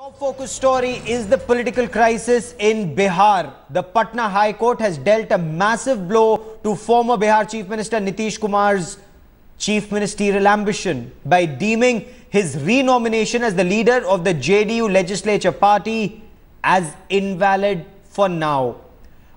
Our focus story is the political crisis in Bihar. The Patna High Court has dealt a massive blow to former Bihar Chief Minister Nitish Kumar's chief ministerial ambition by deeming his renomination as the leader of the JDU Legislature Party as invalid for now.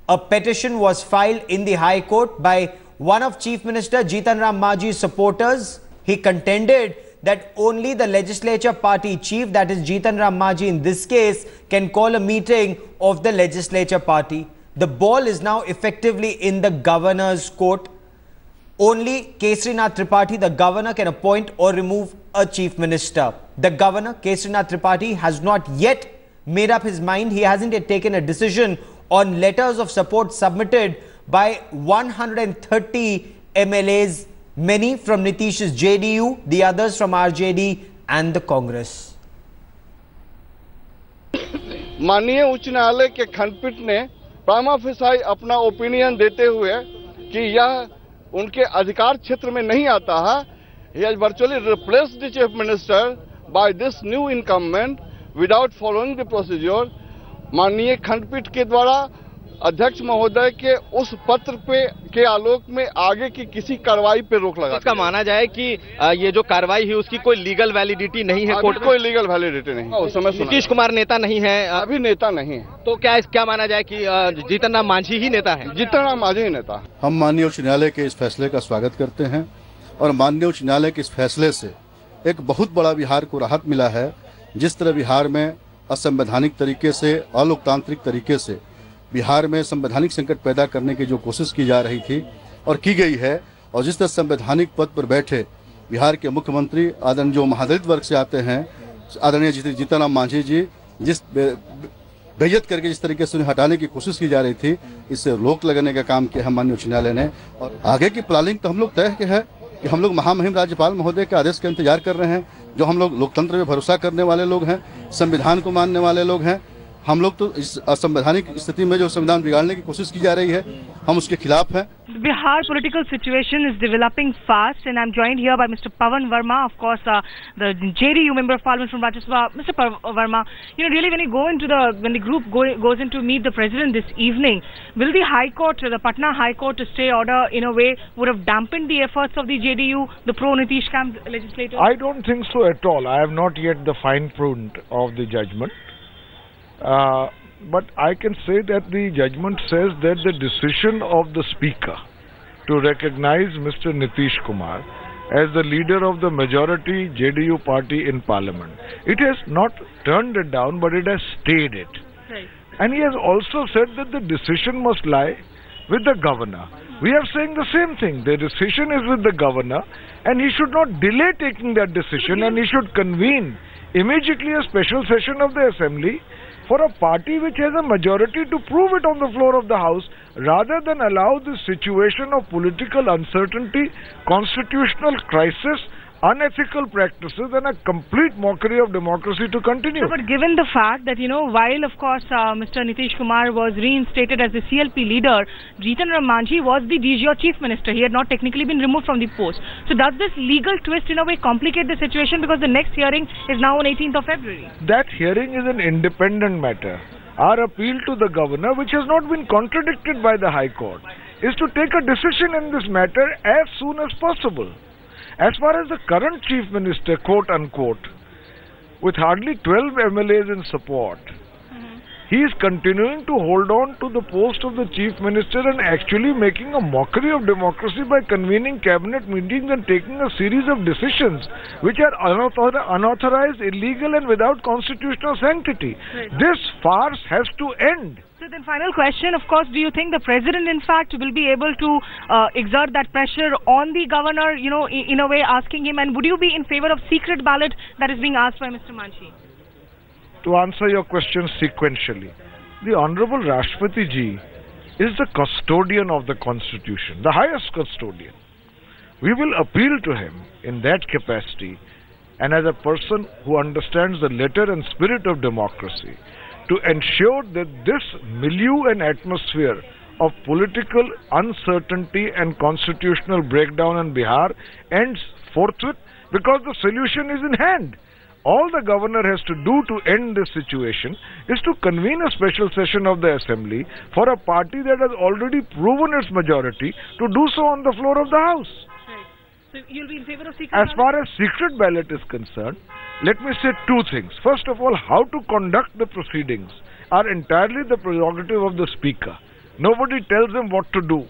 A petition was filed in the High Court by one of Chief Minister Jitan Ram Manjhi's supporters. He contended that only the Legislature Party chief, that is Jitan Ram Manjhi in this case, can call a meeting of the Legislature Party. The ball is now effectively in the governor's court. Only Kesrinath Tripathi, the governor, can appoint or remove a chief minister. The governor, Kesrinath Tripathi, has not yet made up his mind. He hasn't yet taken a decision on letters of support submitted by 130 MLAs, many from Nitish's JDU, the others from RJD and the Congress. माननीय उच्च न्यायालय के खंडपीठ ने प्रामा facie अपना opinion देते हुए कि यह उनके अधिकार क्षेत्र में नहीं आता है. He has virtually replaced the chief minister by this new incumbent without following the procedure. माननीय खंडपीठ के द्वारा अध्यक्ष महोदय के उस पत्र पे के आलोक में आगे की किसी कार्रवाई पे रोक लगा. इसका माना जाए कि ये जो कार्रवाई है उसकी कोई लीगल वैलिडिटी नहीं है. कोर्ट कोई लीगल वैलिडिटी नहीं. उस समय नीतीश कुमार नेता नहीं है, अभी नेता नहीं है. तो क्या माना जाए कि जीतन राम मांझी ही नेता है? जीतन राम मांझी ही नेता. हम माननीय उच्च न्यायालय के इस फैसले का स्वागत करते हैं और माननीय उच्च न्यायालय के इस फैसले से एक बहुत बड़ा बिहार को राहत मिला है. जिस तरह बिहार में असंवैधानिक तरीके से, अलोकतांत्रिक तरीके से बिहार में संवैधानिक संकट पैदा करने की जो कोशिश की जा रही थी और की गई है, और जिस तरह संवैधानिक पद पर बैठे बिहार के मुख्यमंत्री आदरणीय जो महादलित वर्ग से आते हैं, आदरणीय जीतन राम मांझी जी, जिस बेइज्जत करके जिस तरीके से उन्हें हटाने की कोशिश की जा रही थी, इससे रोक लगाने का काम किया है माननीय उच्च न्यायालय ने. और आगे की प्लानिंग तो हम लोग तय है कि हम लोग महामहिम राज्यपाल महोदय के आदेश का इंतजार कर रहे हैं. जो हम लोग लोकतंत्र में भरोसा करने वाले लोग हैं, संविधान को मानने वाले लोग हैं, हम लोग तो इस असंवैधानिक स्थिति में जो संविधान बिगाड़ने की कोशिश की जा रही है, हम उसके खिलाफ हैं. Bihar political situation is developing fast, and I'm joined here by Mr. Pawan Verma, of course, the JDU member of Parliament from Rajya Sabha. Mr. Verma, you know, really, when the group goes in to meet the president this evening, will the High Court, the Patna High Court, to stay order in a way would have dampened the efforts of the JDU, the pro-Nitish camp legislators? I don't think so at all. I have not yet the fine print of the judgment. But I can say that the judgment says that the decision of the Speaker to recognize Mr. Nitish Kumar as the leader of the majority JDU party in Parliament, it has not turned it down, but it has stayed it. Right. And he has also said that the decision must lie with the governor. We are saying the same thing. The decision is with the governor, and he should not delay taking that decision, and he should convene immediately a special session of the Assembly for a party which has a majority to prove it on the floor of the House, rather than allow this situation of political uncertainty, constitutional crisis, unethical practices and a complete mockery of democracy to continue. But given the fact that, you know, while of course Mr. Nitish Kumar was reinstated as the CLP leader, Jitan Ram Manjhi was the DG or chief minister. He had not technically been removed from the post. So does this legal twist in a way complicate the situation, because the next hearing is now on 18th of February? That hearing is an independent matter. Our appeal to the governor, which has not been contradicted by the High Court, is to take a decision in this matter as soon as possible. As far as the current chief minister, quote unquote, with hardly 12 MLAs in support, he is continuing to hold on to the post of the chief minister and actually making a mockery of democracy by convening cabinet meetings and taking a series of decisions which are unauthorized, illegal and without constitutional sanctity. Right. This farce has to end. So then final question, of course, do you think the president in fact will be able to exert that pressure on the governor, you know, in a way asking him, and would you be in favor of secret ballot that is being asked by Mr. Manjhi? To answer your question sequentially, the Honorable Rashtrapati Ji is the custodian of the Constitution, the highest custodian. We will appeal to him in that capacity and as a person who understands the letter and spirit of democracy, to ensure that this milieu and atmosphere of political uncertainty and constitutional breakdown in Bihar ends forthwith, because the solution is in hand. All the governor has to do to end this situation is to convene a special session of the assembly for a party that has already proven its majority to do so on the floor of the house. So you'll be in favor of secret As ballot? far as secret ballot is concerned, let me say two things. First of all, how to conduct the proceedings are entirely the prerogative of the speaker. Nobody tells him what to do.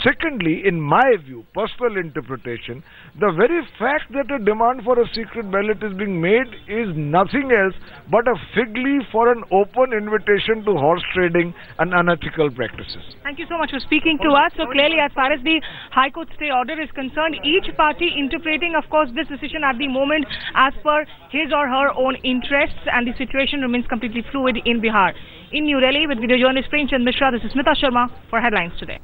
Secondly, in my view, personal interpretation, the very fact that a demand for a secret ballot is being made is nothing else but a fig leaf for an open invitation to horse trading and unethical practices. Thank you so much for speaking to us. So clearly, as far as the High Court stay order is concerned, each party interpreting, of course, this decision at the moment as per his or her own interests, and the situation remains completely fluid in Bihar. In New Delhi, with video journalist Premchand Mishra, this is Smita Sharma for Headlines Today.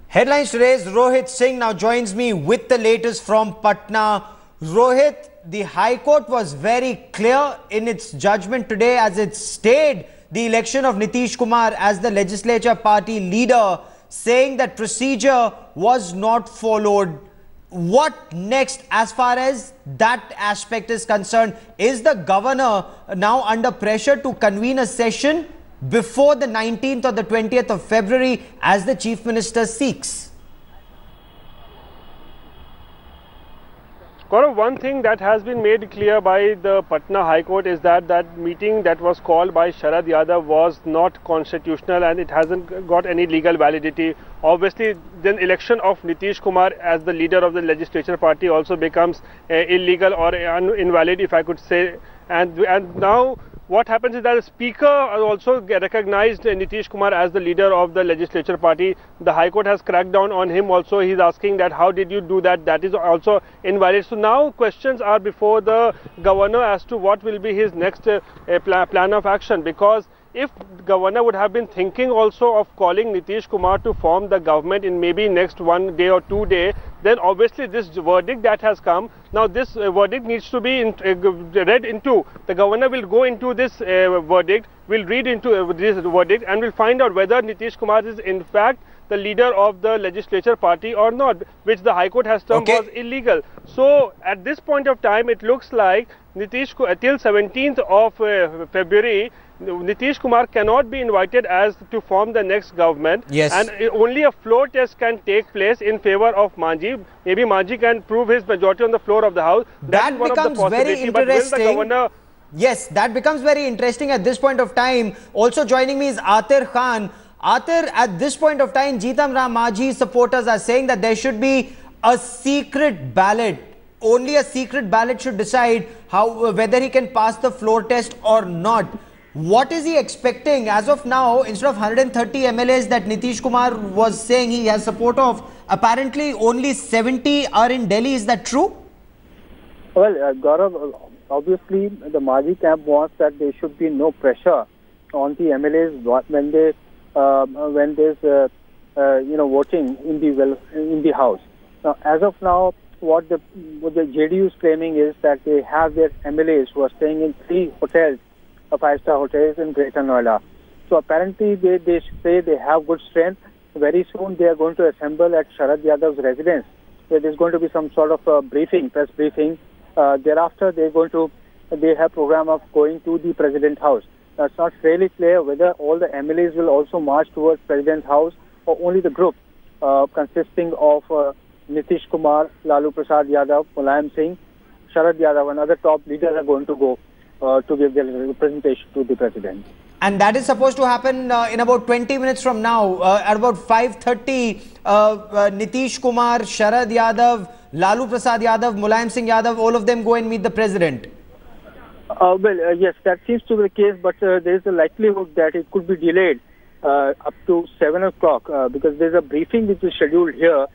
Headlines Today's Rohit Singh now joins me with the latest from Patna. Rohit, the High Court was very clear in its judgment today as it stayed the election of Nitish Kumar as the Legislature Party leader, saying that procedure was not followed. What next as far as that aspect is concerned? Is the governor now under pressure to convene a session before the 19th or the 20th of February as the Chief Minister seeks? Gaurav, one thing that has been made clear by the Patna High Court is that that meeting that was called by Sharad Yadav was not constitutional and it hasn't got any legal validity. Obviously, the election of Nitish Kumar as the leader of the Legislature Party also becomes illegal or invalid, if I could say. And now what happens is that the Speaker also recognized Nitish Kumar as the leader of the Legislature Party. The High Court has cracked down on him also. He's asking that how did you do that? That is also invalid. So now questions are before the governor as to what will be his next plan of action, because if governor would have been thinking also of calling Nitish Kumar to form the government in maybe next 1 day or 2 days, then obviously this verdict that has come, now this verdict needs to be read into. The governor will go into this verdict, will read into this verdict and will find out whether Nitish Kumar is in fact the leader of the Legislature Party or not, which the High Court has termed was illegal. So at this point of time, it looks like Nitish till 17th of February, Nitish Kumar cannot be invited as to form the next government. Yes. And only a floor test can take place in favor of Manji. Maybe Manji can prove his majority on the floor of the House. That becomes very interesting. Yes, that becomes very interesting at this point of time. Also joining me is Atir Khan. Atir, at this point of time, Jeetam Ram Manji supporters are saying that there should be a secret ballot. Only a secret ballot should decide whether he can pass the floor test or not. What is he expecting as of now? Instead of 130 MLAs that Nitish Kumar was saying he has support of, apparently only 70 are in Delhi. Is that true? Well, Gaurav, obviously the Manji camp wants that there should be no pressure on the MLAs when there's voting in the House. Now, as of now, what the JDU is claiming is that they have their MLAs who are staying in 3 hotels, 5-star hotels in Greater Noida. So apparently they say they have good strength. Very soon they are going to assemble at Sharad Yadav's residence, where there's going to be some sort of a press briefing. Thereafter they have program of going to the President House. Now, it's not really clear whether all the MLAs will also march towards President House or only the group consisting of Nitish Kumar, Lalu Prasad Yadav, Mulayam Singh, Sharad Yadav and other top leaders are going to go to give their representation to the President. And that is supposed to happen in about 20 minutes from now. At about 5:30, Nitish Kumar, Sharad Yadav, Lalu Prasad Yadav, Mulayam Singh Yadav, all of them go and meet the President. Yes, that seems to be the case, but there is a likelihood that it could be delayed up to 7 o'clock because there is a briefing which is scheduled here,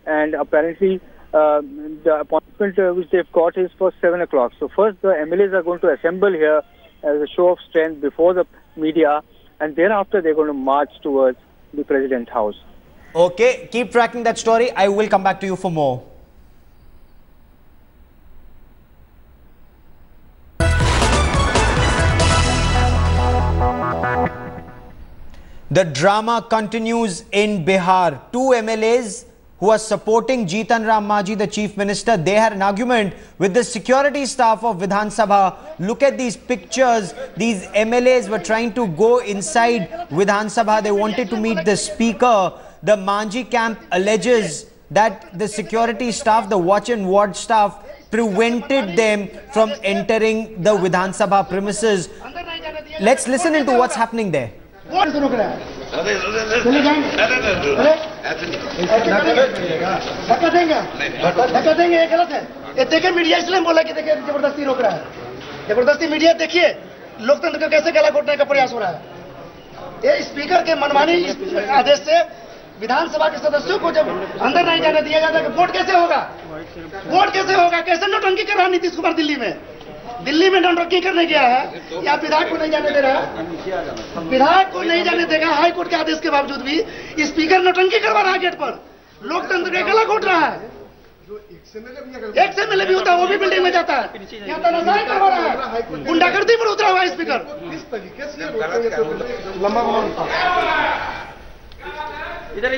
and apparently the appointment which they've got is for 7 o'clock. So first the MLAs are going to assemble here as a show of strength before the media, and thereafter they're going to march towards the President House. Okay, keep tracking that story. I will come back to you for more. The drama continues in Bihar. 2 MLAs who are supporting Jitan Ram Manjhi, the Chief Minister, they had an argument with the security staff of Vidhan Sabha. Look at these pictures. These MLAs were trying to go inside Vidhan Sabha. They wanted to meet the Speaker. The Manjhi camp alleges that the security staff, the watch and ward staff, prevented them from entering the Vidhan Sabha premises. Let's listen into what's happening there. जबरदस्ती media देखिए लोकतंत्र का कैसे गला घोटने का प्रयास हो रहा है। ये स्पीकर के मनमानी आदेश से विधानसभा के सदस्यों को जब अंदर नहीं जाने दिया जाता है, वोट कैसे होगा? वोट कैसे होगा? कैसे नौटंकी कर रहा है नीतीश कुमार दिल्ली में नौटंकी करने गया है या विधायक को नहीं जाने दे रहा है? विधायक को नहीं जाने देगा हाई कोर्ट के आदेश के बावजूद भी स्पीकर नौटंकी करवा रहा है गेट पर, लोकतंत्र का गला घोट रहा है। एक से एमएलए भी होता है वो भी बिल्डिंग में जाता है, यहाँ तनाज़ाई करवा रहा है, गुंडागर्दी पर उतरा हुआ है speaker.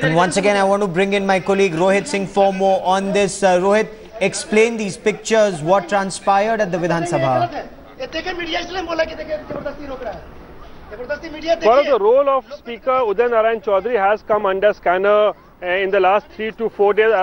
And once again, I want to bring in my colleague Rohit Singh for more on this. Rohit, explain these pictures, what transpired at the Vidhan Sabha. Well, the role of Speaker Uday Narayan Chaudhary has come under scanner in the last 3 to 4 days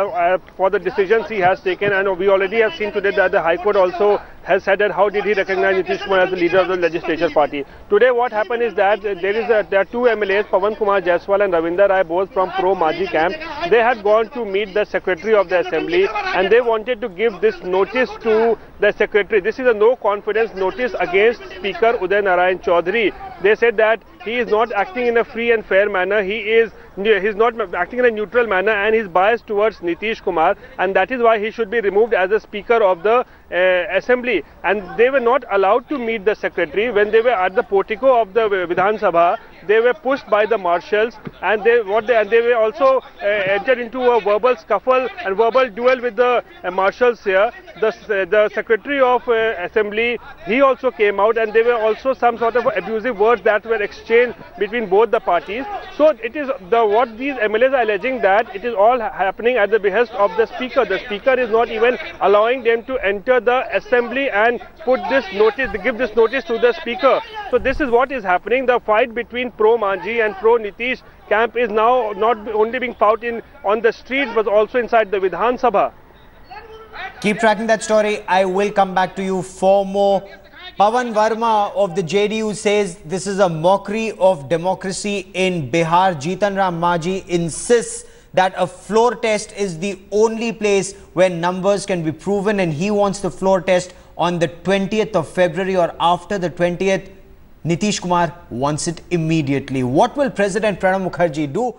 for the decisions he has taken, and we already have seen today that the High Court also has said that how did he recognize Nitish Kumar as the leader of the Legislature Party. Today what happened is that there are two MLAs, Pawan Kumar Jaiswal and Ravinder Rai, both from pro-Manjhi camp. They had gone to meet the Secretary of the Assembly and they wanted to give this notice to the Secretary. This is a no confidence notice against Speaker Uday Narayan Chaudhary. They said that he is not acting in a free and fair manner, he is not acting in a neutral manner, and he is biased towards Nitish Kumar, and that is why he should be removed as a Speaker of the Assembly. And they were not allowed to meet the Secretary. When they were at the portico of the Vidhan Sabha, they were pushed by the marshals, and they were also entered into a verbal scuffle and verbal duel with the marshals here. The Secretary of Assembly, he also came out, and there were also some sort of abusive words that were exchanged between both the parties. So it is what these MLAs are alleging, that it is all happening at the behest of the Speaker. The Speaker is not even allowing them to enter the Assembly and give this notice to the Speaker. So this is what is happening. The fight between pro-Manjhi and pro-Nitish camp is now not only being fought on the streets but also inside the Vidhan Sabha. Keep tracking that story. I will come back to you for more. Pawan Verma of the JDU says this is a mockery of democracy in Bihar. Jitan Ram Manjhi insists that a floor test is the only place where numbers can be proven, and he wants the floor test on the 20th of February or after the 20th. Nitish Kumar wants it immediately. What will President Pranab Mukherjee do?